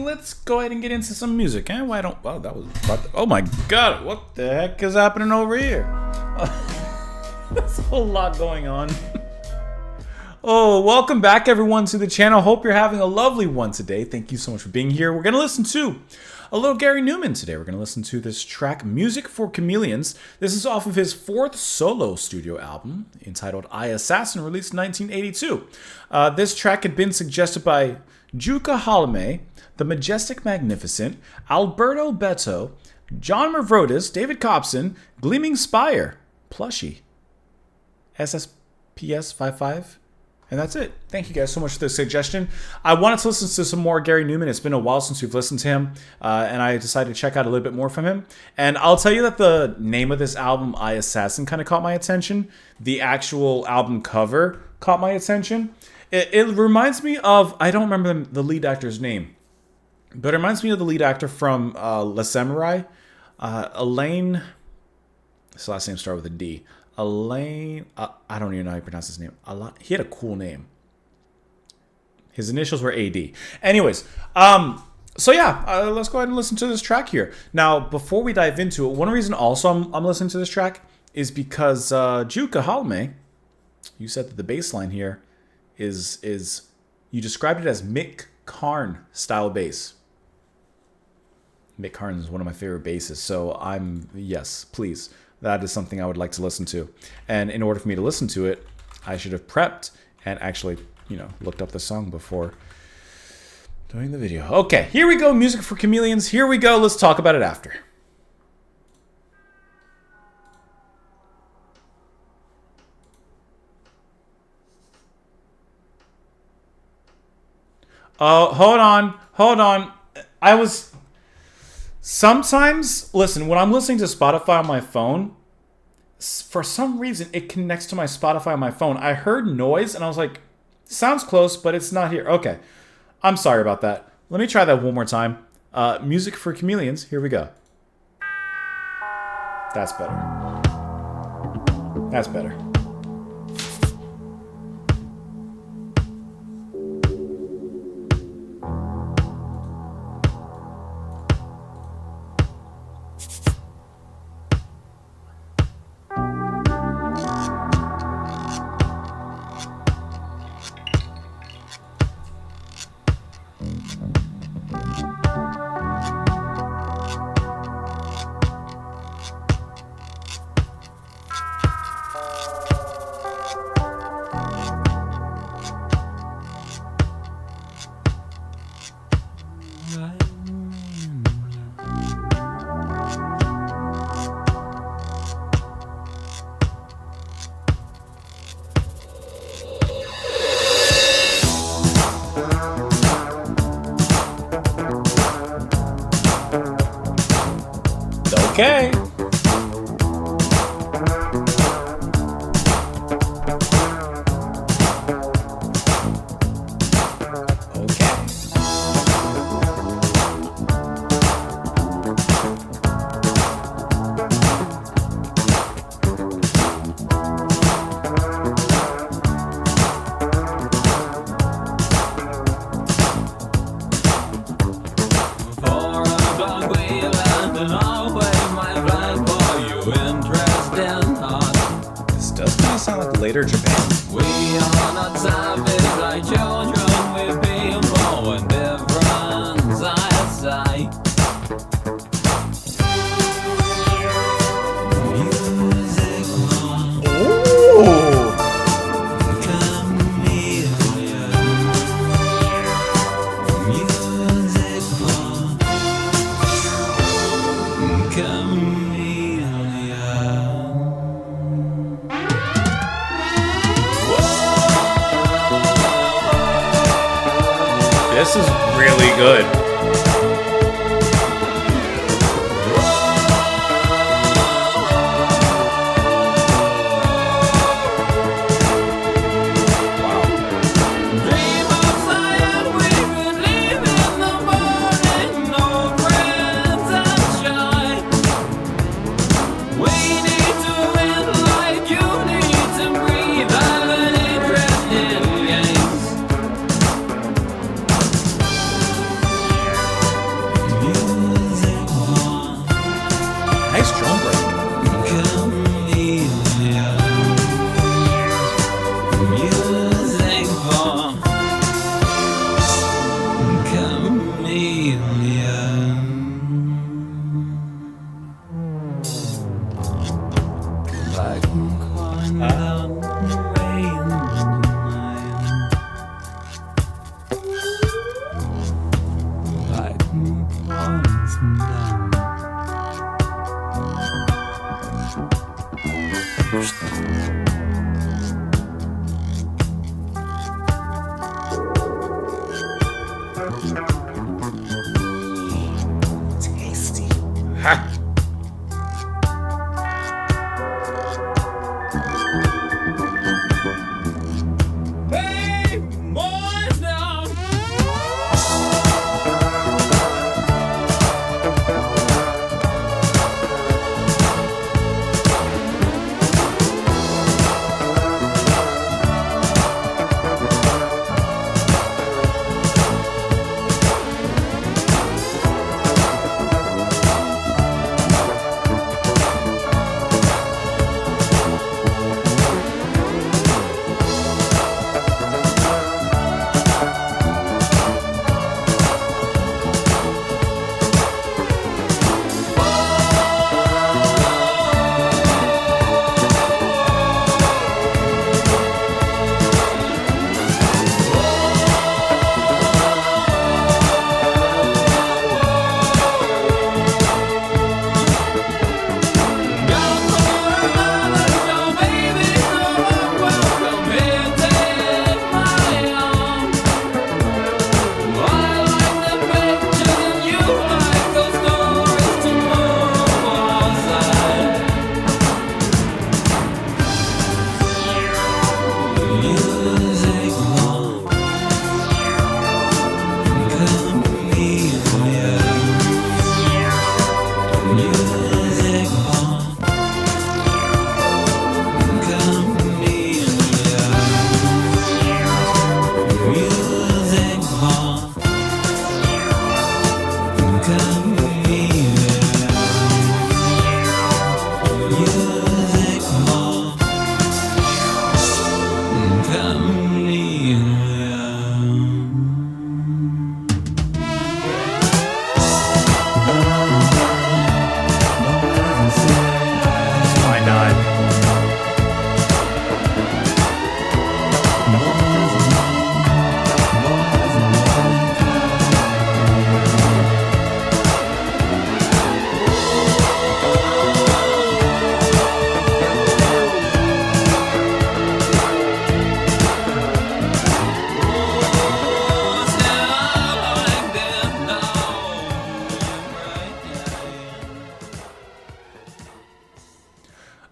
let's go ahead and get into some music. Eh? Why don't? Oh, that was. Oh my God! What the heck is happening over here? There's a whole lot going on. Oh, welcome back everyone to the channel. Hope you're having a lovely one today. Thank you so much for being here. We're gonna listen to a little Gary Numan today. We're gonna listen to this track, "Music for Chameleons." This is off of his fourth solo studio album entitled "I Assassin," released in 1982. This track had been suggested by Juka Halime, The Majestic Magnificent, Alberto Beto, John Mavrodis, David Copson, Gleaming Spire, Plushie, SSPS 55, and that's it. Thank you guys so much for the suggestion. I wanted to listen to some more Gary Numan. It's been a while since we've listened to him, and I decided to check out a little bit more from him. And I'll tell you that the name of this album, I Assassin, kind of caught my attention. The actual album cover caught my attention. It reminds me of, I don't remember the lead actor's name, but it reminds me of the lead actor from La Samurai, Elaine. His last name started with a D. Elaine, I don't even know how you pronounce his name. He had a cool name. His initials were AD. Anyways, so yeah, let's go ahead and listen to this track here. Now, before we dive into it, one reason also I'm listening to this track is because Juka Halime, you said that the bass line here is you described it as Mick Karn style bass. Mick Karn is one of my favorite basses, so yes, please. That is something I would like to listen to. And in order for me to listen to it, I should have prepped and actually, looked up the song before doing the video. Okay, here we go. Music for Chameleons. Here we go. Let's talk about it after. Oh, hold on. Sometimes, listen, when I'm listening to Spotify on my phone, for some reason, it connects to my Spotify on my phone. I heard noise, and I was like, sounds close, but it's not here. Okay, I'm sorry about that. Let me try that one more time. Music for Chameleons, here we go. That's better. That's better. Okay. Later Japan. We are not savage like children, we've been born different side to side. This is really good. Tasty. Ha! Hey, boys now. Why not?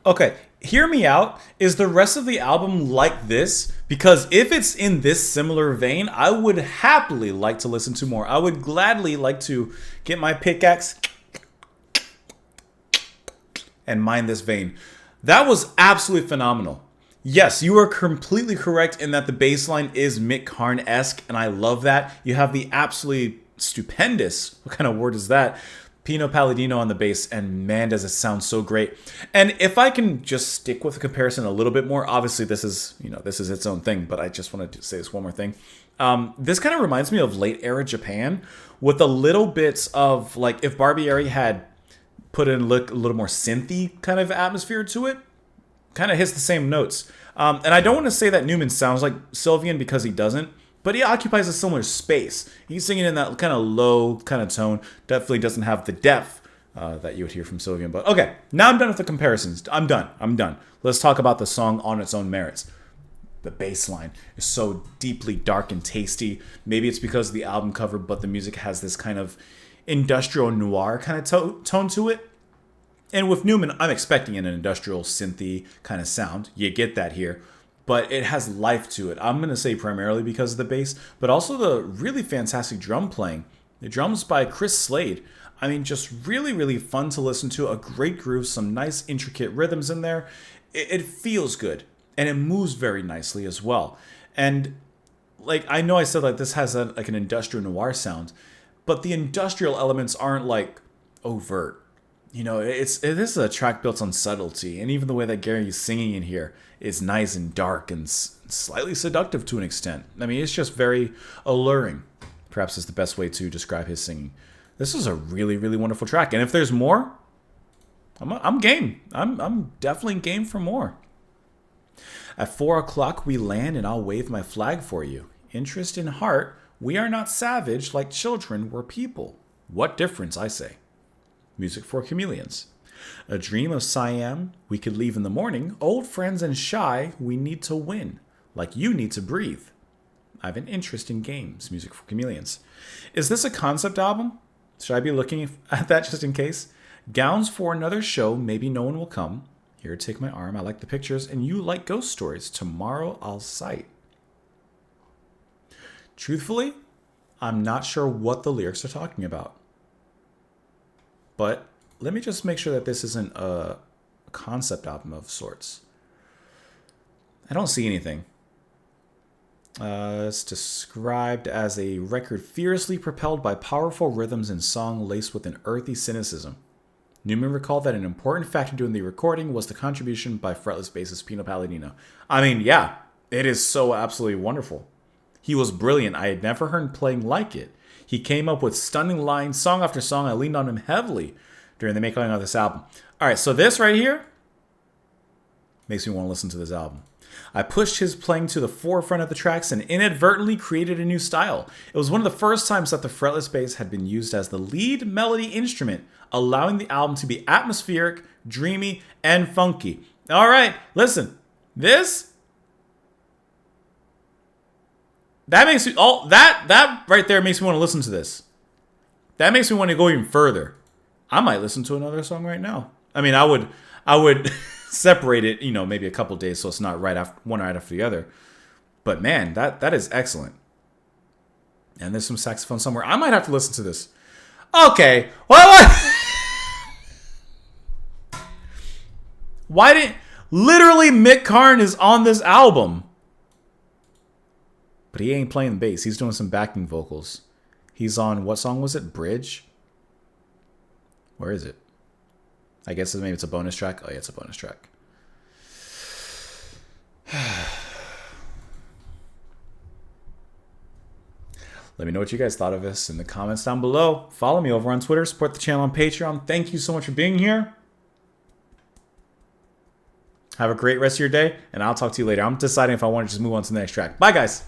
Okay, hear me out. Is the rest of the album like this? Because if it's in this similar vein, I would happily like to listen to more. I would gladly like to get my pickaxe and mine this vein. That was absolutely phenomenal. Yes, you are completely correct in that the bass line is Mick Karn-esque, and I love that. You have the absolutely stupendous, what kind of word is that? Pino Palladino on the bass, and man, does it sound so great. And if I can just stick with the comparison a little bit more, obviously this is its own thing, but I just wanted to say this one more thing. This kind of reminds me of late era Japan with a little bits of, like, if Barbieri had put in a little more synthy kind of atmosphere to it, kind of hits the same notes. And I don't want to say that Numan sounds like Sylvian because he doesn't, but he occupies a similar space. He's singing in that kind of low kind of tone. Definitely doesn't have the depth that you would hear from Sylvian. But okay, now I'm done with the comparisons. I'm done. Let's talk about the song on its own merits. The bass line is so deeply dark and tasty. Maybe it's because of the album cover, but the music has this kind of industrial noir kind of tone to it. And with Numan, I'm expecting an industrial synthy kind of sound. You get that here. But it has life to it. I'm going to say primarily because of the bass, but also the really fantastic drum playing. The drums by Chris Slade. I mean, just really, really fun to listen to. A great groove, some nice intricate rhythms in there. It feels good, and it moves very nicely as well. And like, I know I said like this has like an industrial noir sound, but the industrial elements aren't like overt. You know, this is a track built on subtlety, and even the way that Gary is singing in here is nice and dark and slightly seductive to an extent. I mean, it's just very alluring, perhaps is the best way to describe his singing. This is a really, really wonderful track, and if there's more, I'm game. I'm definitely game for more. At 4 o'clock we land, and I'll wave my flag for you. Interest in heart, we are not savage like children, we're people. What difference, I say. Music for Chameleons. A dream of Siam, we could leave in the morning. Old friends and shy, we need to win. Like you need to breathe. I have an interest in games. Music for Chameleons. Is this a concept album? Should I be looking at that just in case? Gowns for another show, maybe no one will come. Here, take my arm. I like the pictures. And you like ghost stories. Tomorrow I'll cite. Truthfully, I'm not sure what the lyrics are talking about. But let me just make sure that this isn't a concept album of sorts. I don't see anything. It's described as a record fiercely propelled by powerful rhythms and song laced with an earthy cynicism. Numan recalled that an important factor during the recording was the contribution by fretless bassist Pino Palladino. I mean, yeah, it is so absolutely wonderful. He was brilliant. I had never heard him playing like it. He came up with stunning lines, song after song. I leaned on him heavily during the making of this album. All right, so this right here makes me want to listen to this album. I pushed his playing to the forefront of the tracks and inadvertently created a new style. It was one of the first times that the fretless bass had been used as the lead melody instrument, allowing the album to be atmospheric, dreamy, and funky. All right, listen. That makes me that right there makes me want to listen to this. That makes me want to go even further. I might listen to another song right now. I mean, I would separate it, maybe a couple days so it's not one right after the other. But man, that is excellent. And there's some saxophone somewhere. I might have to listen to this. Okay. What? Why didn't literally Mick Karn is on this album? But he ain't playing the bass. He's doing some backing vocals. He's on, what song was it? Bridge? Where is it? I guess maybe it's a bonus track. Oh yeah, it's a bonus track. Let me know what you guys thought of this in the comments down below. Follow me over on Twitter. Support the channel on Patreon. Thank you so much for being here. Have a great rest of your day, and I'll talk to you later. I'm deciding if I want to just move on to the next track. Bye, guys.